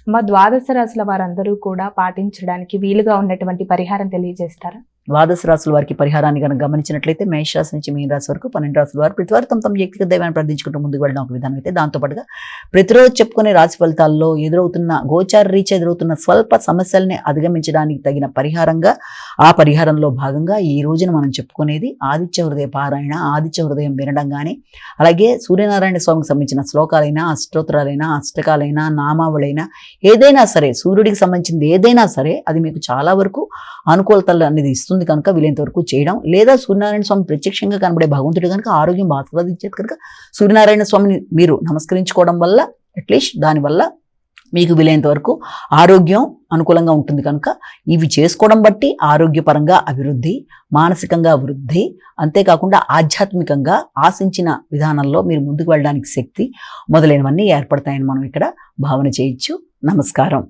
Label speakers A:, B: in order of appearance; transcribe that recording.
A: మా ద్వాదశ రాశుల వారందరూ కూడా పాటించడానికి వీలుగా ఉన్నటువంటి పరిహారం తెలియజేస్తారా?
B: ద్వాదశ రాశుల వారికి పరిహారాన్ని కనుక గమనించినట్లయితే మేషరాశి నుంచి మీన రాశి వరకు 12 రాశుల వారు ప్రతివారు తమ వ్యక్తిగత దైవాన్ని ప్రార్థించుకుంటూ ముందుకు వెళ్ళడం ఒక విధానం అయితే, దాంతోపాటుగా ప్రతిరోజు చెప్పుకునే రాశి ఫలితాల్లో గోచార రీత్యా ఎదురవుతున్న స్వల్ప సమస్యల్ని అధిగమించడానికి తగిన పరిహారంగా, ఆ పరిహారంలో భాగంగా ఈ రోజున మనం చెప్పుకునేది ఆదిత్య హృదయ పారాయణ. ఆదిత్య హృదయం వినడం కానీ, అలాగే సూర్యనారాయణ స్వామికి సంబంధించిన శ్లోకాలైనా, అష్టోత్తరాలైనా, అష్టకాలైనా, నామావళైనా ఏదైనా సరే, సూర్యుడికి సంబంధించింది ఏదైనా సరే అది మీకు చాలా వరకు అనుకూలతలు అనేది ఇస్తుంది కనుక వీలైనంత వరకు చేయడం. లేదా సూర్యనారాయణ స్వామి ప్రత్యక్షంగా కనబడే భగవంతుడు కనుక ఆరోగ్యం ఆస్వాదించేది కనుక సూర్యనారాయణ స్వామిని మీరు నమస్కరించుకోవడం వల్ల అట్లీస్ట్ దానివల్ల మీకు వీలైనంత వరకు ఆరోగ్యం అనుకూలంగా ఉంటుంది కనుక ఇవి చేసుకోవడం బట్టి ఆరోగ్యపరంగా అభివృద్ధి, మానసికంగా వృద్ధి, అంతేకాకుండా ఆధ్యాత్మికంగా ఆశించిన విధానంలో మీరు ముందుకు వెళ్ళడానికి శక్తి మొదలైనవన్నీ ఏర్పడతాయని మనం ఇక్కడ భావన చేయొచ్చు. నమస్కారం.